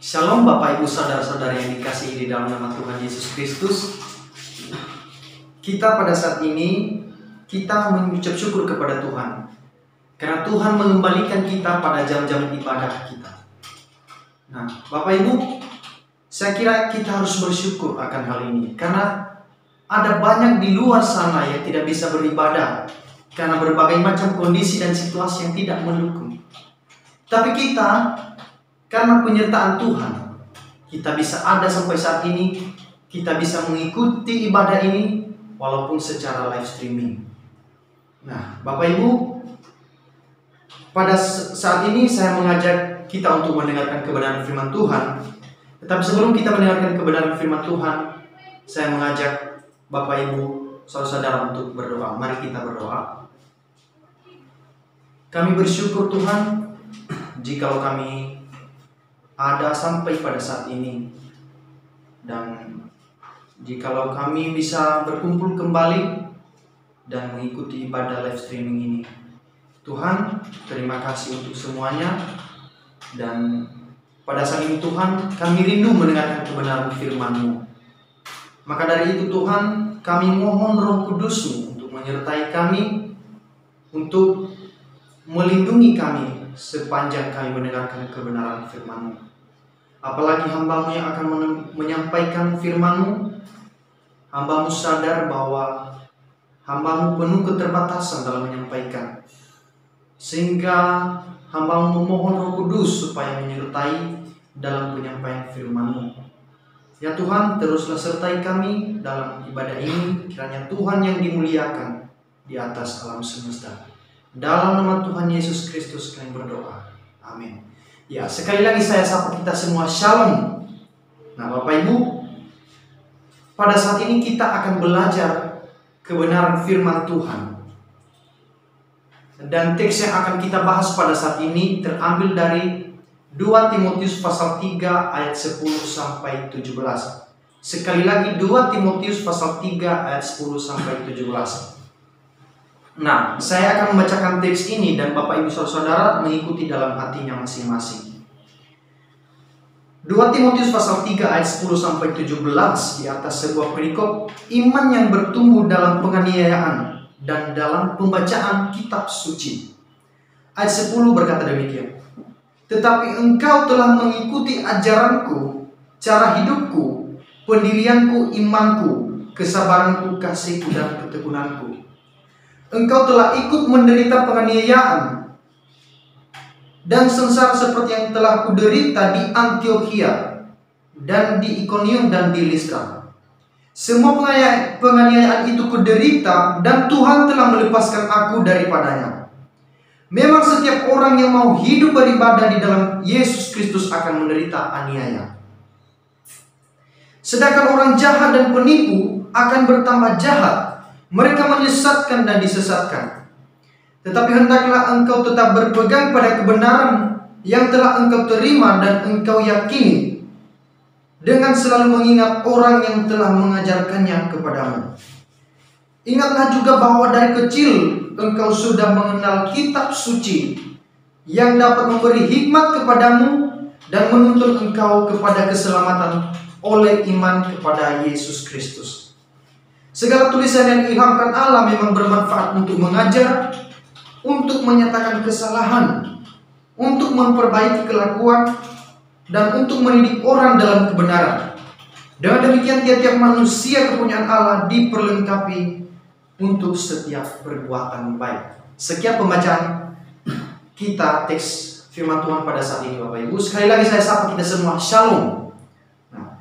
Shalom Bapak Ibu Saudara-saudara yang dikasihi di dalam nama Tuhan Yesus Kristus. Kita pada saat ini kita mengucap syukur kepada Tuhan karena Tuhan mengembalikan kita pada jam-jam ibadah kita. Nah, Bapak Ibu, saya kira kita harus bersyukur akan hal ini karena ada banyak di luar sana yang tidak bisa beribadah karena berbagai macam kondisi dan situasi yang tidak mendukung. Tapi kita, karena penyertaan Tuhan, kita bisa ada sampai saat ini. Kita bisa mengikuti ibadah ini walaupun secara live streaming. Nah, Bapak Ibu, pada saat ini saya mengajak kita untuk mendengarkan kebenaran firman Tuhan. Tetapi sebelum kita mendengarkan kebenaran firman Tuhan, saya mengajak Bapak Ibu, saudara-saudara untuk berdoa. Mari kita berdoa. Kami bersyukur Tuhan, jikalau kami ada sampai pada saat ini, dan jikalau kami bisa berkumpul kembali dan mengikuti ibadah live streaming ini. Tuhan, terima kasih untuk semuanya. Dan pada saat ini Tuhan, kami rindu mendengarkan kebenaran firman-Mu. Maka dari itu Tuhan, kami mohon Roh Kudus-Mu untuk menyertai kami, untuk melindungi kami sepanjang kami mendengarkan kebenaran firman-Mu. Apalagi hamba-Mu yang akan menyampaikan firman-Mu, hamba-Mu sadar bahwa hamba-Mu penuh keterbatasan dalam menyampaikan, sehingga hamba-Mu memohon Roh Kudus supaya menyertai dalam penyampaian firman-Mu. Ya Tuhan, teruslah sertai kami dalam ibadah ini, kiranya Tuhan yang dimuliakan di atas alam semesta. Dalam nama Tuhan Yesus Kristus kami berdoa. Amin. Ya, sekali lagi saya sapa kita semua, Shalom. Nah, Bapak Ibu, pada saat ini kita akan belajar kebenaran firman Tuhan. Dan teks yang akan kita bahas pada saat ini terambil dari 2 Timotius pasal 3 ayat 10 sampai 17. Sekali lagi 2 Timotius pasal 3 ayat 10 sampai 17. Nah, saya akan membacakan teks ini dan Bapak Ibu Saudara mengikuti dalam hatinya masing-masing. 2 Timotius pasal 3 ayat 10 sampai 17 di atas sebuah perikop iman yang bertumbuh dalam penganiayaan dan dalam pembacaan kitab suci. Ayat 10 berkata demikian. Tetapi engkau telah mengikuti ajaranku, cara hidupku, pendirianku, imanku, kesabaranku, kasihku, dan ketekunanku. Engkau telah ikut menderita penganiayaan dan sengsara seperti yang telah kuderita di Antiokhia dan di Ikonium dan di Listra. Semua penganiayaan itu kuderita dan Tuhan telah melepaskan aku daripadanya. Memang setiap orang yang mau hidup beribadah di dalam Yesus Kristus akan menderita aniaya. Sedangkan orang jahat dan penipu akan bertambah jahat. Mereka menyesatkan dan disesatkan. Tetapi hendaklah engkau tetap berpegang pada kebenaran yang telah engkau terima dan engkau yakini, dengan selalu mengingat orang yang telah mengajarkannya kepadamu. Ingatlah juga bahwa dari kecil engkau sudah mengenal kitab suci yang dapat memberi hikmat kepadamu dan menuntun engkau kepada keselamatan oleh iman kepada Yesus Kristus. Segala tulisan yang diilhamkan Allah memang bermanfaat untuk mengajar, untuk menyatakan kesalahan, untuk memperbaiki kelakuan, dan untuk mendidik orang dalam kebenaran. Dengan demikian tiap-tiap manusia kepunyaan Allah diperlengkapi untuk setiap perbuatan baik. Sekian pembacaan kita teks firman Tuhan pada saat ini, Bapak Ibu. Sekali lagi saya sapa kita semua, Shalom. Nah,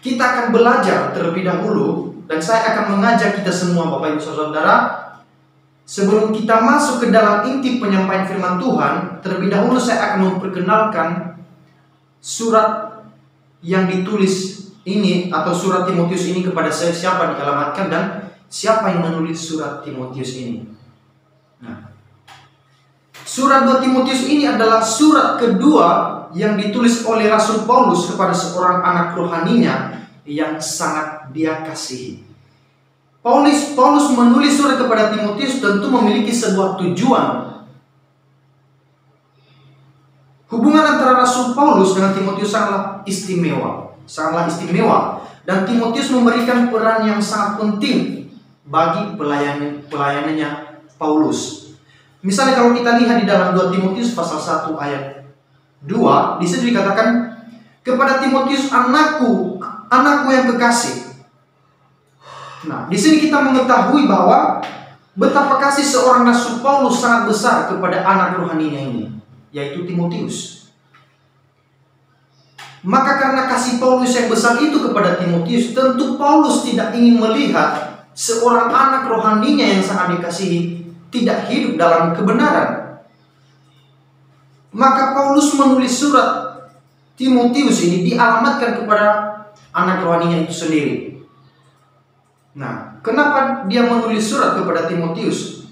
kita akan belajar terlebih dahulu. Dan saya akan mengajak kita semua, Bapak Ibu Saudara, sebelum kita masuk ke dalam inti penyampaian firman Tuhan, terlebih dahulu saya akan memperkenalkan surat yang ditulis ini atau surat Timotius ini kepada saya, siapa dialamatkan dan siapa yang menulis surat Timotius ini. Nah, surat 2 Timotius ini adalah surat kedua yang ditulis oleh Rasul Paulus kepada seorang anak rohaninya yang sangat dia kasihi. Paulus menulis surat kepada Timotius tentu memiliki sebuah tujuan. Hubungan antara Rasul Paulus dengan Timotius sangatlah istimewa, dan Timotius memberikan peran yang sangat penting bagi pelayanannya Paulus. Misalnya kalau kita lihat di dalam 2 Timotius pasal 1 ayat 2, di situ dikatakan, kepada Timotius anakku yang kekasih. Nah, di sini kita mengetahui bahwa betapa kasih seorang Rasul Paulus sangat besar kepada anak rohaninya ini, yaitu Timotius. Maka karena kasih Paulus yang besar itu kepada Timotius, tentu Paulus tidak ingin melihat seorang anak rohaninya yang sangat dikasihi tidak hidup dalam kebenaran. Maka Paulus menulis surat Timotius ini dialamatkan kepada anak rohaninya itu sendiri. Nah, kenapa dia menulis surat kepada Timotius?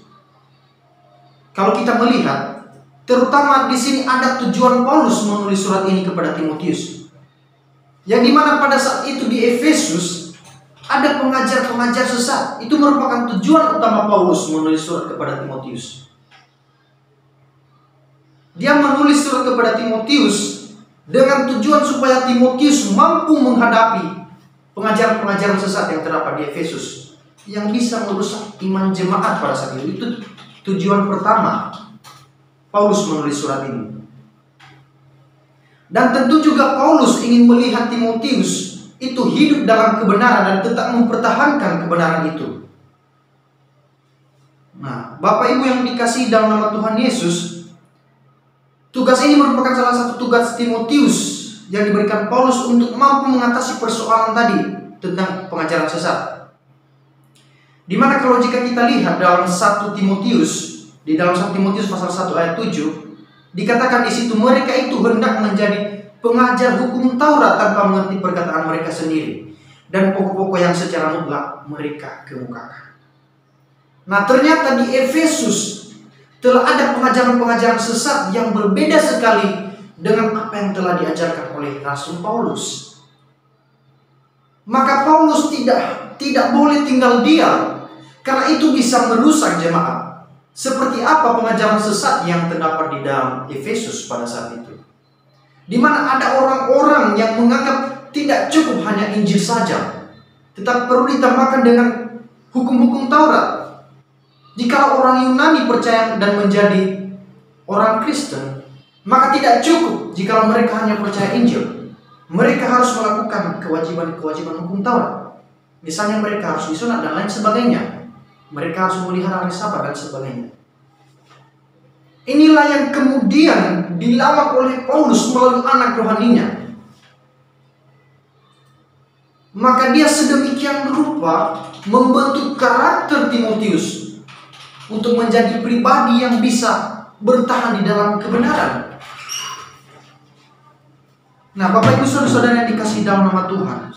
Kalau kita melihat, terutama di sini ada tujuan Paulus menulis surat ini kepada Timotius. Yang dimana pada saat itu di Efesus ada pengajar-pengajar sesat. Itu merupakan tujuan utama Paulus menulis surat kepada Timotius. Dia menulis surat kepada Timotius dengan tujuan supaya Timotius mampu menghadapi pengajaran-pengajaran sesat yang terdapat di Efesus, yang bisa merusak iman jemaat pada saat itu. Itu tujuan pertama Paulus menulis surat ini. Dan tentu juga Paulus ingin melihat Timotius itu hidup dalam kebenaran dan tetap mempertahankan kebenaran itu. Nah, Bapak Ibu yang dikasihi dalam nama Tuhan Yesus, tugas ini merupakan salah satu tugas Timotius yang diberikan Paulus untuk mampu mengatasi persoalan tadi tentang pengajaran sesat. Dimana kalau jika kita lihat dalam 1 Timotius, di dalam 1 Timotius pasal 1 ayat 7, dikatakan di situ mereka itu hendak menjadi pengajar hukum Taurat tanpa mengerti perkataan mereka sendiri, dan pokok-pokok yang secara mutlak mereka kemukakan. Nah, ternyata di Efesus telah ada pengajaran-pengajaran sesat yang berbeda sekali dengan apa yang telah diajarkan oleh Rasul Paulus. Maka Paulus tidak boleh tinggal diam, karena itu bisa merusak jemaat. Seperti apa pengajaran sesat yang terdapat di dalam Efesus pada saat itu, di mana ada orang-orang yang menganggap tidak cukup hanya Injil saja, tetapi perlu ditambahkan dengan hukum-hukum Taurat. Jika orang Yunani percaya dan menjadi orang Kristen, maka tidak cukup jika mereka hanya percaya Injil. Mereka harus melakukan kewajiban-kewajiban hukum Taurat. Misalnya mereka harus disunat dan lain sebagainya. Mereka harus memelihara hari Sabat dan sebagainya. Inilah yang kemudian dilawan oleh Paulus melalui anak rohaninya. Maka dia sedemikian rupa membentuk karakter Timotius untuk menjadi pribadi yang bisa bertahan di dalam kebenaran. Nah, Bapak Ibu Saudara-saudara yang dikasihi dalam nama Tuhan,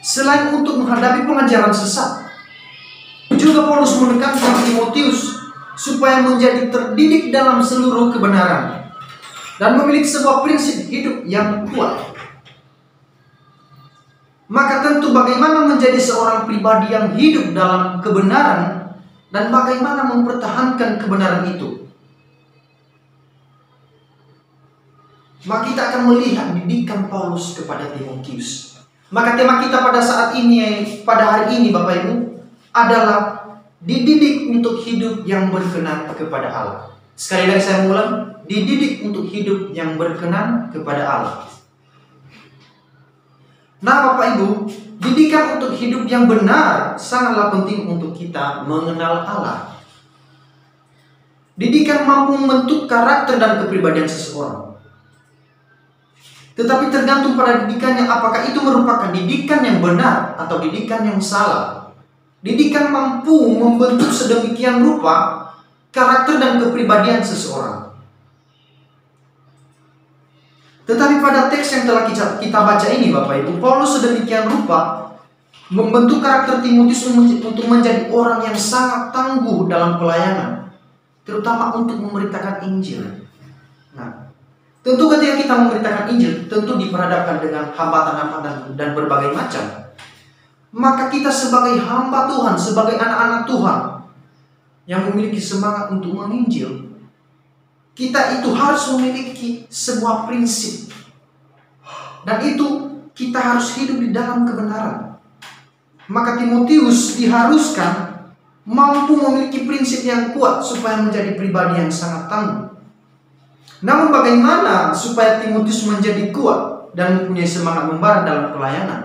selain untuk menghadapi pengajaran sesat, juga Paulus menekankan Timotius supaya menjadi terdidik dalam seluruh kebenaran dan memiliki sebuah prinsip hidup yang kuat. Maka tentu bagaimana menjadi seorang pribadi yang hidup dalam kebenaran dan bagaimana mempertahankan kebenaran itu. Maka kita akan melihat didikan Paulus kepada Timotius. Maka tema kita pada saat ini, pada hari ini Bapak Ibu, adalah dididik untuk hidup yang berkenan kepada Allah. Sekali lagi saya ulang, dididik untuk hidup yang berkenan kepada Allah. Nah Bapak Ibu, didikan untuk hidup yang benar sangatlah penting untuk kita mengenal Allah. Didikan mampu membentuk karakter dan kepribadian seseorang. Tetapi tergantung pada didikannya, apakah itu merupakan didikan yang benar atau didikan yang salah. Didikan mampu membentuk sedemikian rupa karakter dan kepribadian seseorang. Tetapi pada teks yang telah kita baca ini Bapak Ibu, Paulus sedemikian rupa membentuk karakter Timotius untuk menjadi orang yang sangat tangguh dalam pelayanan, terutama untuk memberitakan Injil. Nah, tentu ketika kita memberitakan Injil, tentu diperhadapkan dengan hambatan-hambatan dan berbagai macam. Maka kita sebagai hamba Tuhan, sebagai anak-anak Tuhan yang memiliki semangat untuk menginjil, kita itu harus memiliki sebuah prinsip. Dan itu kita harus hidup di dalam kebenaran. Maka Timotius diharuskan mampu memiliki prinsip yang kuat supaya menjadi pribadi yang sangat tangguh. Namun bagaimana supaya Timotius menjadi kuat dan mempunyai semangat membara dalam pelayanan?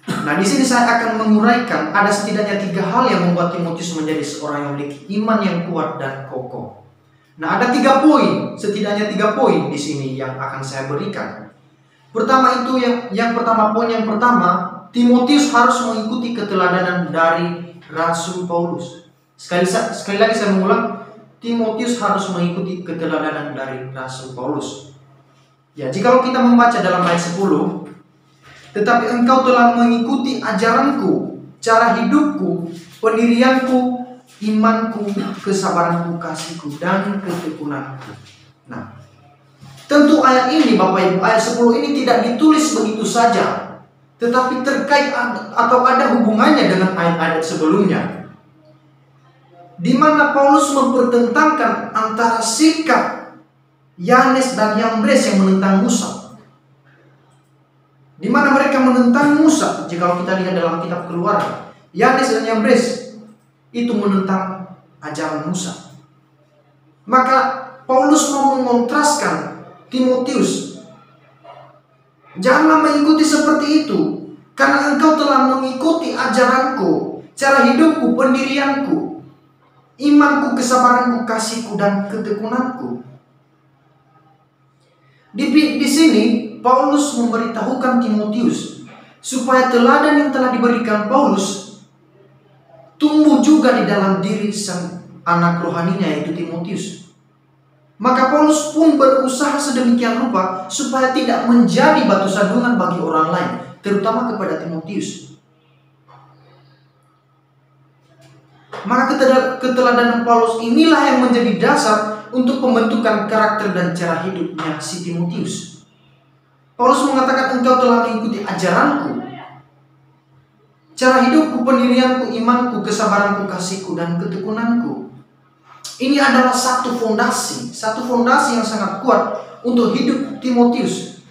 Nah, di sini saya akan menguraikan ada setidaknya 3 hal yang membuat Timotius menjadi seorang yang memiliki iman yang kuat dan kokoh. Nah, ada 3 poin, setidaknya 3 poin di sini yang akan saya berikan. Pertama itu poin yang pertama, Timotius harus mengikuti keteladanan dari Rasul Paulus. Sekali lagi saya mengulang, Timotius harus mengikuti keteladanan dari Rasul Paulus. Ya, jikalau kita membaca dalam ayat 10, tetapi engkau telah mengikuti ajaranku, cara hidupku, pendirianku, imanku, kesabaranku, kasihku, dan ketekunanku. Nah, tentu ayat ini Bapak Ibu, ayat 10 ini tidak ditulis begitu saja, tetapi terkait atau ada hubungannya dengan ayat-ayat sebelumnya, di mana Paulus mempertentangkan antara sikap Yanes dan Yambres yang menentang Musa. Di mana mereka menentang Musa. Jika kita lihat dalam kitab Keluaran, Yanes dan Yambres itu menentang ajaran Musa. Maka Paulus mau mengontraskan Timotius, janganlah mengikuti seperti itu, karena engkau telah mengikuti ajaranku, cara hidupku, pendirianku, imanku, kesabaranku, kasihku, dan ketekunanku. Di sini Paulus memberitahukan Timotius supaya teladan yang telah diberikan Paulus tumbuh juga di dalam diri sang anak rohaninya, yaitu Timotius. Maka Paulus pun berusaha sedemikian rupa supaya tidak menjadi batu sandungan bagi orang lain, terutama kepada Timotius. Maka keteladanan Paulus inilah yang menjadi dasar untuk pembentukan karakter dan cara hidupnya si Timotius. Paulus mengatakan engkau telah mengikuti ajaranku, cara hidupku, pendirianku, imanku, kesabaranku, kasihku, dan ketekunanku. Ini adalah satu fondasi yang sangat kuat untuk hidup Timotius.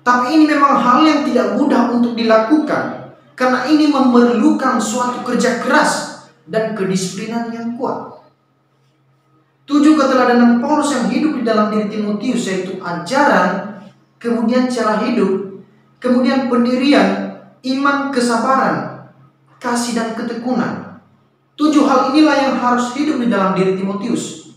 Tapi ini memang hal yang tidak mudah untuk dilakukan, karena ini memerlukan suatu kerja keras dan kedisiplinan yang kuat. 7 keteladanan Paulus yang hidup di dalam diri Timotius, yaitu ajaran, kemudian cara hidup, kemudian pendirian, iman, kesabaran, kasih, dan ketekunan. 7 hal inilah yang harus hidup di dalam diri Timotius.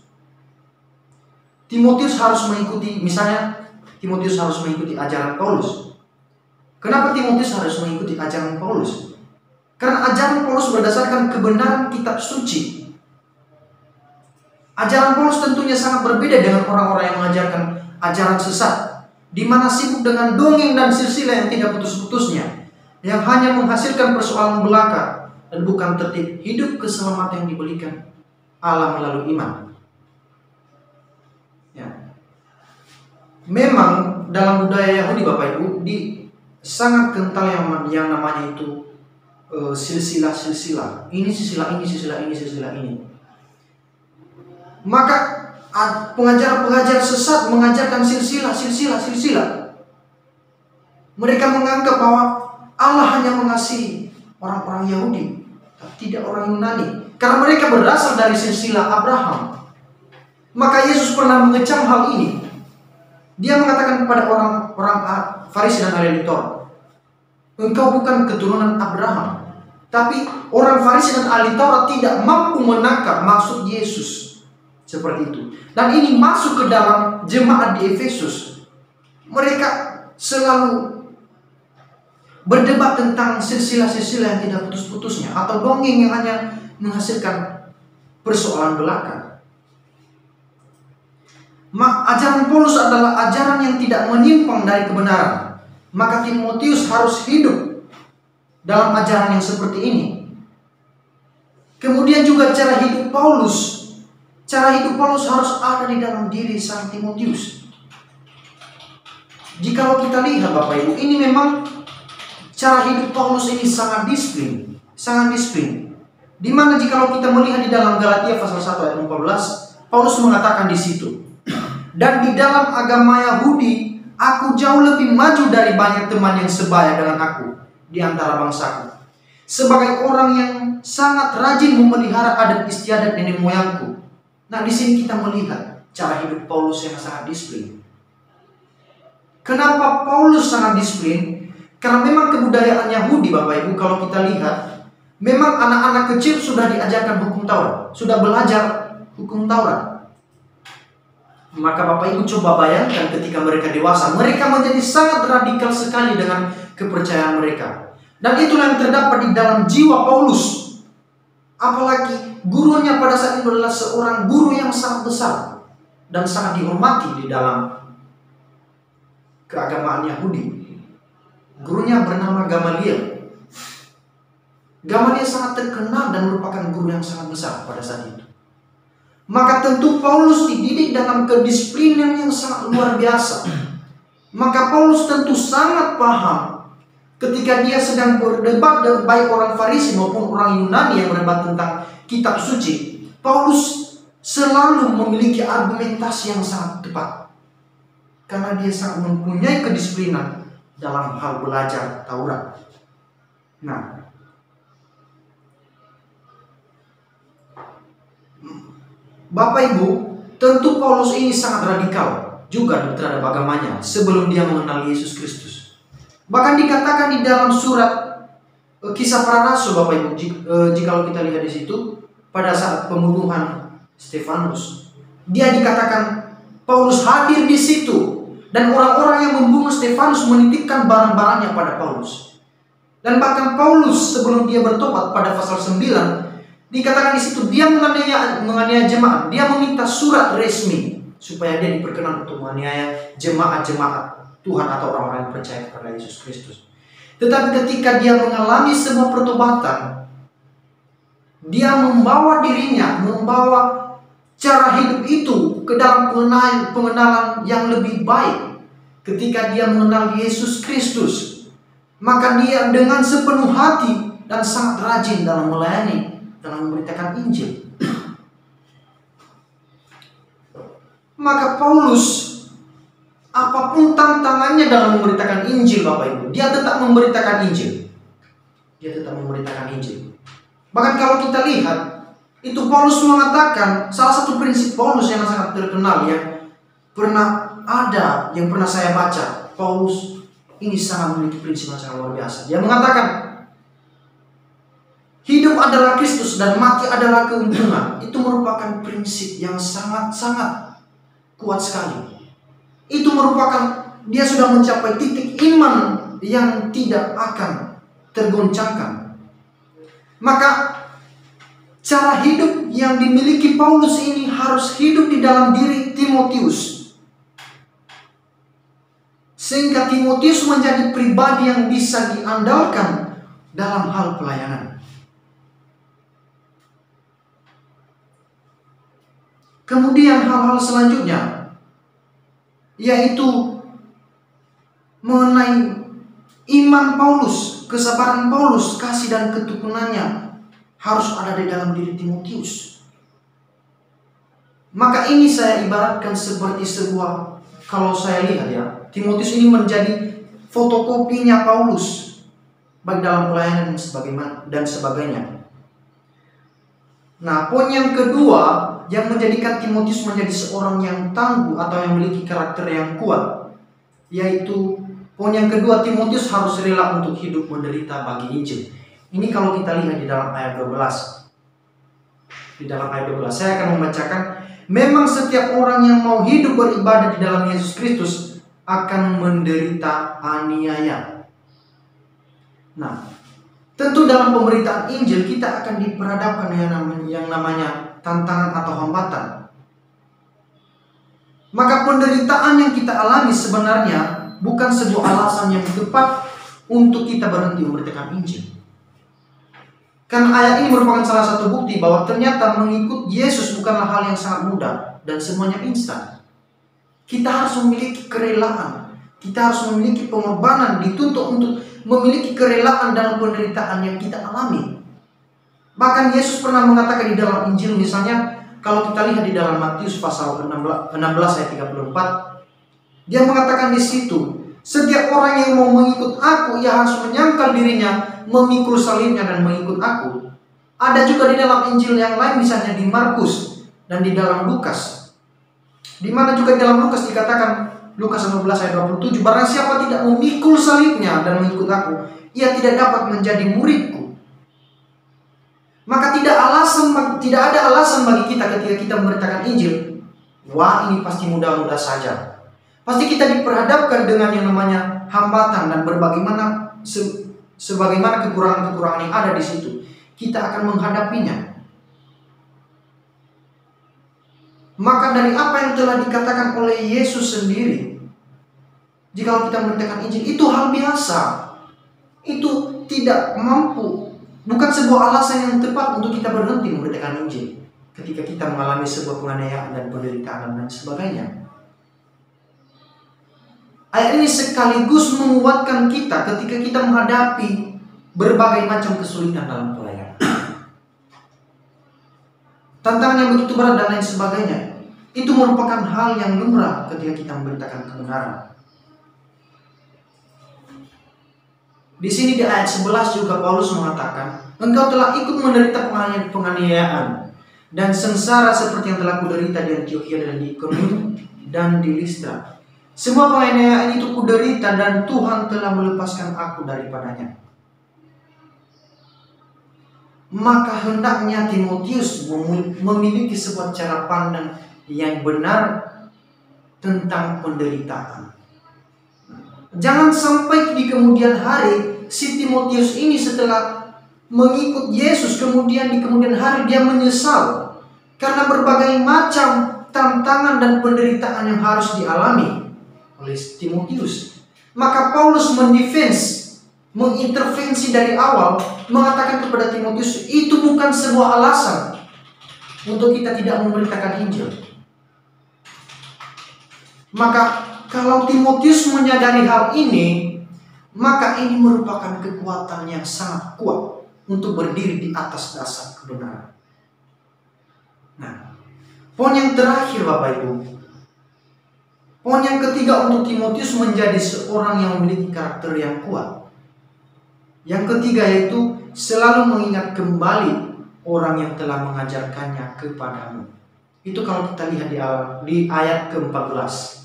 Timotius harus mengikuti, misalnya Timotius harus mengikuti ajaran Paulus. Kenapa Timotius harus mengikuti ajaran Paulus? Karena ajaran Paulus berdasarkan kebenaran kitab suci. Ajaran Paulus tentunya sangat berbeda dengan orang-orang yang mengajarkan ajaran sesat, di mana sibuk dengan dongeng dan silsilah yang tidak putus-putusnya, yang hanya menghasilkan persoalan belaka dan bukan tertib hidup keselamatan yang diberikan Allah melalui iman. Ya. Memang dalam budaya Yahudi Bapak Ibu sangat kental yang namanya itu silsilah. Ini silsilah ini, silsilah ini, silsilah ini. Maka pengajar-pengajar sesat mengajarkan silsilah. Mereka menganggap bahwa Allah hanya mengasihi orang-orang Yahudi, tidak orang Yunani, karena mereka berasal dari silsilah Abraham. Maka Yesus pernah mengecam hal ini. Dia mengatakan kepada orang-orang Farisi dan ahli Taurat, engkau bukan keturunan Abraham. Tapi orang Farisi dan ahli Taurat tidak mampu menangkap maksud Yesus. Seperti itu. Dan ini masuk ke dalam jemaat di Efesus. Mereka selalu berdebat tentang silsilah-silsilah yang tidak putus-putusnya, atau dongeng yang hanya menghasilkan persoalan belaka. Ajaran Paulus adalah ajaran yang tidak menyimpang dari kebenaran. Maka Timotius harus hidup dalam ajaran yang seperti ini. Kemudian juga cara hidup Paulus harus ada di dalam diri sang Timotius. Jikalau kita lihat Bapak Ibu, ini memang cara hidup Paulus ini sangat disiplin. Di mana jikalau kita melihat di dalam Galatia pasal 1 ayat 14, Paulus mengatakan di situ, dan di dalam agama Yahudi, aku jauh lebih maju dari banyak teman yang sebaya dengan aku di antara bangsaku. Sebagai orang yang sangat rajin memelihara adat istiadat nenek moyangku. Nah, di sini kita melihat cara hidup Paulus yang sangat disiplin. Kenapa Paulus sangat disiplin? Karena memang kebudayaan Yahudi, Bapak Ibu, kalau kita lihat, memang anak-anak kecil sudah diajarkan hukum Taurat, sudah belajar hukum Taurat. Maka Bapak Ibu coba bayangkan ketika mereka dewasa, mereka menjadi sangat radikal sekali dengan kepercayaan mereka. Dan itulah yang terdapat di dalam jiwa Paulus. Apalagi gurunya pada saat itu adalah seorang guru yang sangat besar dan sangat dihormati di dalam keagamaan Yahudi. Gurunya bernama Gamaliel. Gamaliel sangat terkenal dan merupakan guru yang sangat besar pada saat itu. Maka tentu Paulus dididik dalam kedisiplinan yang sangat luar biasa. Maka Paulus tentu sangat paham ketika dia sedang berdebat dengan baik orang Farisi maupun orang Yunani yang berdebat tentang kitab suci. Paulus selalu memiliki argumentasi yang sangat tepat. Karena dia sangat mempunyai kedisiplinan dalam hal belajar Taurat. Nah, Bapak Ibu, tentu Paulus ini sangat radikal juga terhadap agamanya sebelum dia mengenal Yesus Kristus. Bahkan dikatakan di dalam surat Kisah Para Rasul, Bapak Ibu, jika kita lihat di situ pada saat pembunuhan Stefanus, dia dikatakan Paulus hadir di situ dan orang-orang yang membunuh Stefanus menitipkan barang-barangnya pada Paulus. Dan bahkan Paulus sebelum dia bertobat pada pasal 9 dikatakan di situ dia menganiaya jemaat, dia meminta surat resmi supaya dia diperkenan untuk menganiaya jemaat-jemaat Tuhan atau orang-orang yang percaya kepada Yesus Kristus. Tetapi ketika dia mengalami sebuah pertobatan, dia membawa dirinya, membawa cara hidup itu ke dalam pengenalan yang lebih baik. Ketika dia mengenal Yesus Kristus, maka dia dengan sepenuh hati dan sangat rajin dalam melayani, dalam memberitakan Injil. Maka Paulus, apapun tantangannya dalam memberitakan Injil, Bapak Ibu, dia tetap memberitakan Injil. Dia tetap memberitakan Injil. Bahkan kalau kita lihat, itu Paulus mengatakan, salah satu prinsip Paulus yang sangat terkenal yang pernah saya baca, Paulus ini sangat memiliki prinsip yang sangat luar biasa. Dia mengatakan, hidup adalah Kristus dan mati adalah keuntungan. Itu merupakan prinsip yang sangat-sangat kuat sekali. Itu merupakan, dia sudah mencapai titik iman yang tidak akan tergoncangkan. Maka cara hidup yang dimiliki Paulus ini harus hidup di dalam diri Timotius, sehingga Timotius menjadi pribadi yang bisa diandalkan dalam hal pelayanan. Kemudian hal-hal selanjutnya yaitu mengenai iman Paulus, kesabaran Paulus, kasih dan ketekunannya harus ada di dalam diri Timotius. Maka ini saya ibaratkan seperti sebuah, kalau saya lihat ya, Timotius ini menjadi fotokopinya Paulus, baik dalam pelayanan dan sebagainya. Nah, poin yang kedua yang menjadikan Timotius menjadi seorang yang tangguh atau yang memiliki karakter yang kuat, yaitu poin yang kedua, Timotius harus rela untuk hidup menderita bagi Injil. Ini kalau kita lihat di dalam ayat 12. Di dalam ayat 12 saya akan membacakan, memang setiap orang yang mau hidup beribadah di dalam Yesus Kristus akan menderita aniaya. Nah, tentu dalam pemberitaan Injil kita akan diperhadapkan yang namanya tantangan atau hambatan. Maka penderitaan yang kita alami sebenarnya bukan sebuah alasan yang tepat untuk kita berhenti memberitakan Injil. Karena ayat ini merupakan salah satu bukti bahwa ternyata mengikut Yesus bukanlah hal yang sangat mudah dan semuanya instan. Kita harus memiliki kerelaan, kita harus memiliki pengorbanan, dituntut untuk memiliki kerelaan dalam penderitaan yang kita alami. Bahkan Yesus pernah mengatakan di dalam Injil misalnya, kalau kita lihat di dalam Matius pasal 16 ayat 34, dia mengatakan di situ, setiap orang yang mau mengikut aku, ia harus menyangkal dirinya, memikul salibnya dan mengikut aku. Ada juga di dalam Injil yang lain, misalnya di Markus dan di dalam Lukas, di mana juga di dalam Lukas dikatakan, Lukas 15 ayat 27, barang siapa tidak memikul salibnya dan mengikut aku, ia tidak dapat menjadi muridku. Maka tidak ada alasan bagi kita ketika kita memberitakan Injil, wah ini pasti mudah-mudah saja. Pasti kita diperhadapkan dengan yang namanya hambatan dan sebagaimana kekurangan-kekurangan yang ada di situ. Kita akan menghadapinya. Maka dari apa yang telah dikatakan oleh Yesus sendiri, jika kita memberitakan Injil, itu hal biasa. Itu tidak mampu, bukan sebuah alasan yang tepat untuk kita berhenti memberitakan Injil ketika kita mengalami sebuah penganiayaan dan penderitaan dan sebagainya. Ayat ini sekaligus menguatkan kita ketika kita menghadapi berbagai macam kesulitan dalam pelayanan. Tantangan yang begitu berat dan lain sebagainya. Itu merupakan hal yang lumrah ketika kita memberitakan kebenaran. Di sini di ayat 11 juga Paulus mengatakan, engkau telah ikut menderita penganiayaan dan sengsara seperti yang telah kuderita di Antiokhia dan di Ikonium dan di Listra. Semua penganiayaan itu kuderita dan Tuhan telah melepaskan aku daripadanya. Maka hendaknya Timotius memiliki sebuah cara pandang yang benar tentang penderitaan. Jangan sampai di kemudian hari si Timotius ini setelah mengikut Yesus, kemudian di kemudian hari dia menyesal karena berbagai macam tantangan dan penderitaan yang harus dialami oleh Timotius. Maka Paulus mengintervensi dari awal, mengatakan kepada Timotius, itu bukan sebuah alasan untuk kita tidak memberitakan Injil. Maka kalau Timotius menyadari hal ini, maka ini merupakan kekuatan yang sangat kuat untuk berdiri di atas dasar kebenaran. Nah, poin yang terakhir Bapak Ibu, poin yang ketiga untuk Timotius menjadi seorang yang memiliki karakter yang kuat. Yang ketiga yaitu selalu mengingat kembali orang yang telah mengajarkannya kepadamu. Itu kalau kita lihat di ayat ke-14.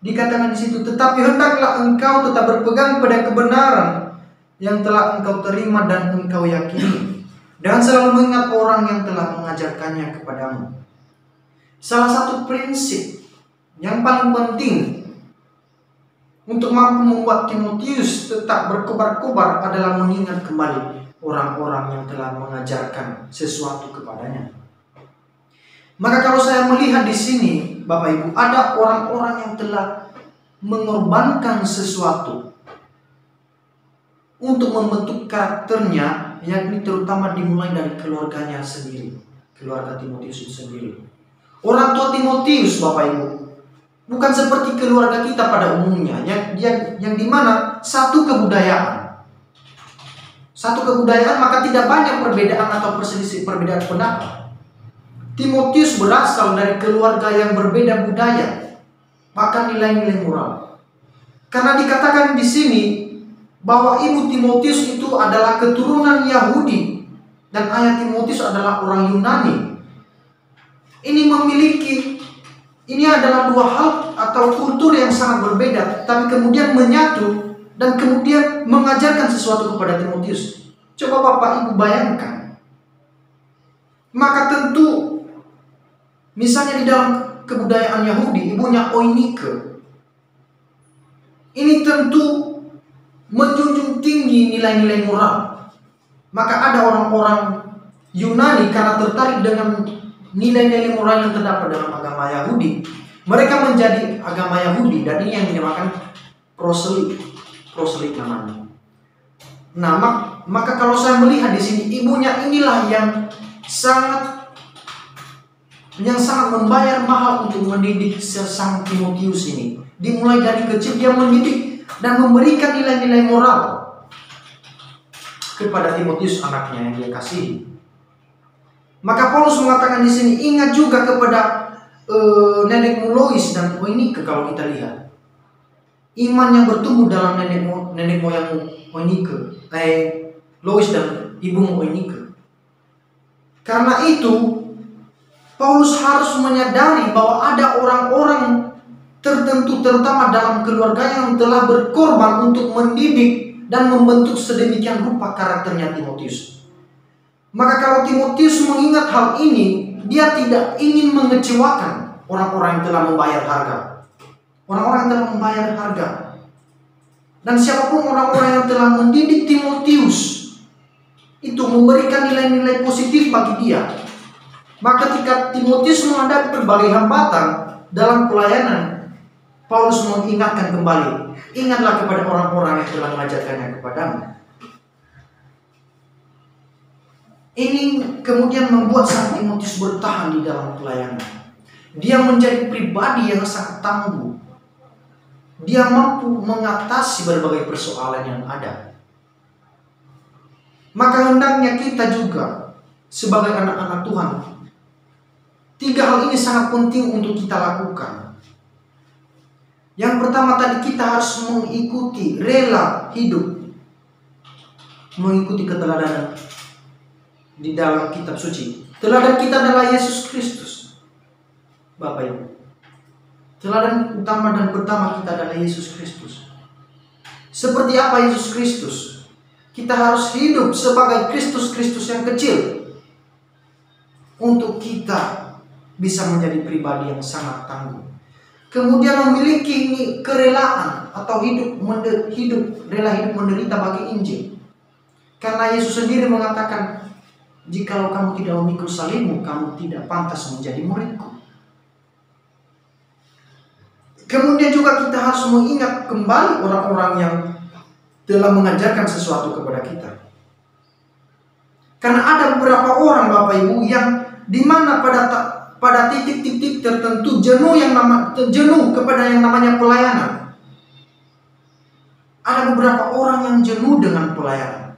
Dikatakan di situ, tetapi hendaklah engkau tetap berpegang pada kebenaran yang telah engkau terima dan engkau yakini, dan selalu mengingat orang yang telah mengajarkannya kepadamu. Salah satu prinsip yang paling penting untuk mampu membuat Timotius tetap berkobar-kobar adalah mengingat kembali orang-orang yang telah mengajarkan sesuatu kepadanya. Maka kalau saya melihat di sini, Bapak Ibu, ada orang-orang yang telah mengorbankan sesuatu untuk membentuk karakternya, yakni terutama dimulai dari keluarganya sendiri, keluarga Timotius sendiri. Orang tua Timotius, Bapak Ibu, bukan seperti keluarga kita pada umumnya, yang dimana satu kebudayaan, maka tidak banyak perbedaan atau perselisih perbedaan pendapat. Timotius berasal dari keluarga yang berbeda budaya, bahkan nilai-nilai moral. Karena dikatakan di sini bahwa ibu Timotius itu adalah keturunan Yahudi dan ayah Timotius adalah orang Yunani. Ini adalah dua hal atau kultur yang sangat berbeda, tapi kemudian menyatu dan kemudian mengajarkan sesuatu kepada Timotius. Coba Bapak Ibu bayangkan. Maka tentu misalnya di dalam kebudayaan Yahudi, ibunya Oinike, ini tentu menjunjung tinggi nilai-nilai moral. Maka ada orang-orang Yunani karena tertarik dengan nilai-nilai moral yang terdapat dalam agama Yahudi, mereka menjadi agama Yahudi, dan ini yang dinamakan proselit namanya. Nah, maka kalau saya melihat di sini, ibunya inilah yang sangat membayar mahal untuk mendidik sang Timotius ini. Dimulai dari kecil dia mendidik dan memberikan nilai-nilai moral kepada Timotius, anaknya yang dia kasihi. Maka Paulus mengatakan di sini, ingat juga kepada nenekmu Lois dan Eunike. Kalau kita lihat iman yang bertumbuh dalam nenek moyangmu Eunike, Lois dan ibumu Eunike. Karena itu Paulus harus menyadari bahwa ada orang-orang tertentu, terutama dalam keluarga, yang telah berkorban untuk mendidik dan membentuk sedemikian rupa karakternya Timotius. Maka kalau Timotius mengingat hal ini, dia tidak ingin mengecewakan orang-orang yang telah membayar harga. Orang-orang yang telah membayar harga. Dan siapapun orang-orang yang telah mendidik Timotius, itu memberikan nilai-nilai positif bagi dia. Maka ketika Timotius menghadapi berbagai hambatan dalam pelayanan, Paulus mengingatkan kembali, ingatlah kepada orang-orang yang telah mengajarkannya kepadamu. Ini kemudian membuat sang Timotius bertahan di dalam pelayanan. Dia menjadi pribadi yang sangat tangguh. Dia mampu mengatasi berbagai persoalan yang ada. Maka hendaknya kita juga sebagai anak-anak Tuhan, 3 hal ini sangat penting untuk kita lakukan. Yang pertama tadi, kita harus mengikuti, rela hidup, mengikuti keteladanan di dalam kitab suci. Teladan kita adalah Yesus Kristus, Bapak Ibu. Teladan utama dan pertama kita adalah Yesus Kristus. Seperti apa Yesus Kristus? Kita harus hidup sebagai Kristus-Kristus yang kecil, untuk kita bisa menjadi pribadi yang sangat tangguh. Kemudian memiliki kerelaan atau rela hidup menderita bagi Injil. Karena Yesus sendiri mengatakan, jikalau kamu tidak memikul salibmu, kamu tidak pantas menjadi muridku. Kemudian juga kita harus mengingat kembali orang-orang yang telah mengajarkan sesuatu kepada kita. Karena ada beberapa orang, Bapak Ibu, yang dimana pada titik-titik tertentu jenuh kepada yang namanya pelayanan. Ada beberapa orang yang jenuh dengan pelayanan.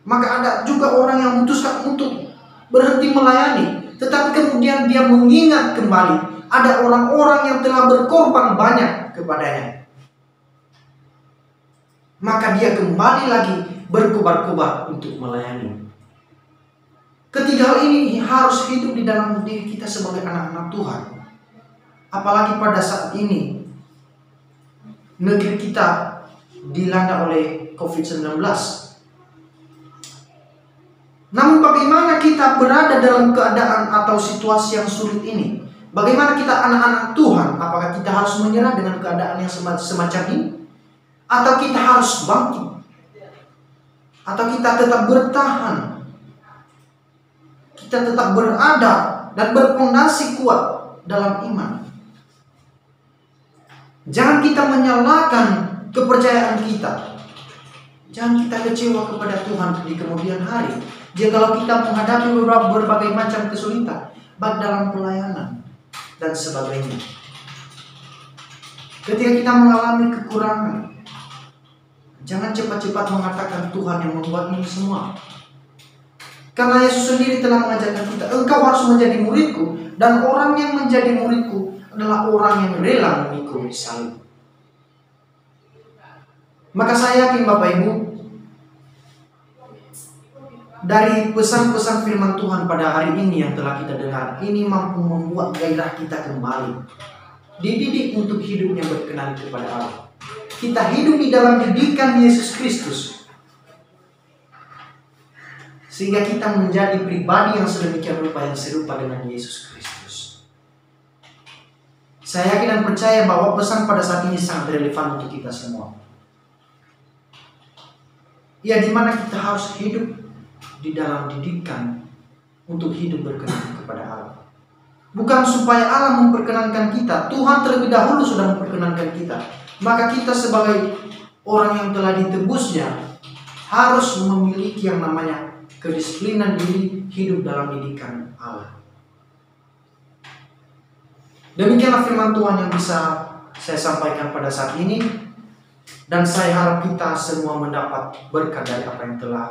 Maka ada juga orang yang memutuskan untuk berhenti melayani, tetapi kemudian dia mengingat kembali ada orang-orang yang telah berkorban banyak kepadanya. Maka dia kembali lagi berkobar-kobar untuk melayani. Ketiga hal ini harus hidup di dalam diri kita sebagai anak-anak Tuhan. Apalagi pada saat ini negeri kita dilanda oleh COVID-19. Namun bagaimana kita berada dalam keadaan atau situasi yang sulit ini? Bagaimana kita anak-anak Tuhan? Apakah kita harus menyerah dengan keadaan yang semacam ini? Atau kita harus bangkit? Atau kita tetap bertahan? Kita tetap berada dan berfondasi kuat dalam iman. Jangan kita menyalahkan kepercayaan kita. Jangan kita kecewa kepada Tuhan di kemudian hari. Jikalau kita menghadapi berbagai macam kesulitan, baik dalam pelayanan dan sebagainya. Ketika kita mengalami kekurangan, jangan cepat-cepat mengatakan Tuhan yang membuat ini semua. Karena Yesus sendiri telah mengajarkan kita, engkau harus menjadi muridku, dan orang yang menjadi muridku adalah orang yang rela memikul salib. Maka saya yakin Bapak Ibu, dari pesan-pesan firman Tuhan pada hari ini yang telah kita dengar, ini mampu membuat gairah kita kembali, dididik untuk hidupnya berkenan kepada Allah. Kita hidup di dalam didikan Yesus Kristus, sehingga kita menjadi pribadi yang sedemikian rupa, yang serupa dengan Yesus Kristus. Saya yakin dan percaya bahwa pesan pada saat ini sangat relevan untuk kita semua. Ya, dimana kita harus hidup di dalam didikan untuk hidup berkenan kepada Allah. Bukan supaya Allah memperkenankan kita, Tuhan terlebih dahulu sudah memperkenankan kita. Maka kita sebagai orang yang telah ditebusnya harus memiliki yang namanya kedisiplinan diri hidup dalam didikan Allah. Demikianlah firman Tuhan yang bisa saya sampaikan pada saat ini, dan saya harap kita semua mendapat berkat dari apa yang telah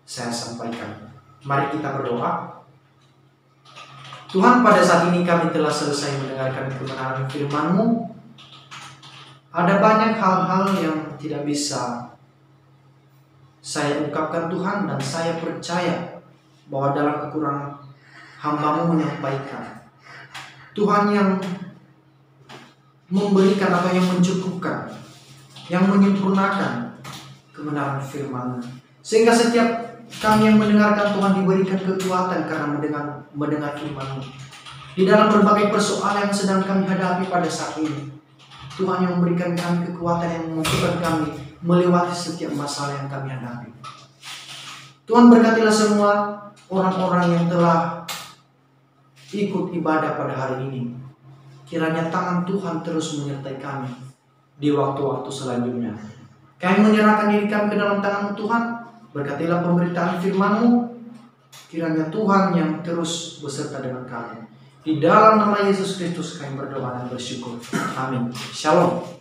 saya sampaikan. Mari kita berdoa. Tuhan, pada saat ini kami telah selesai mendengarkan kebenaran firman-Mu. Ada banyak hal-hal yang tidak bisa saya ungkapkan Tuhan, dan saya percaya bahwa dalam kekurangan hamba-Mu menyampaikan, Tuhan yang memberikan atau yang mencukupkan, yang menyempurnakan kebenaran firman-Mu. Sehingga setiap kami yang mendengarkan Tuhan diberikan kekuatan karena mendengar firman-Mu. Di dalam berbagai persoalan yang sedang kami hadapi pada saat ini, Tuhan yang memberikan kami kekuatan yang memampukan kami melewati setiap masalah yang kami hadapi. Tuhan, berkatilah semua orang-orang yang telah ikut ibadah pada hari ini. Kiranya tangan Tuhan terus menyertai kami di waktu-waktu selanjutnya. Kami menyerahkan diri kami ke dalam tangan-Mu Tuhan. Berkatilah pemberitaan firman-Mu. Kiranya Tuhan yang terus beserta dengan kami. Di dalam nama Yesus Kristus kami berdoa dan bersyukur. Amin. Shalom.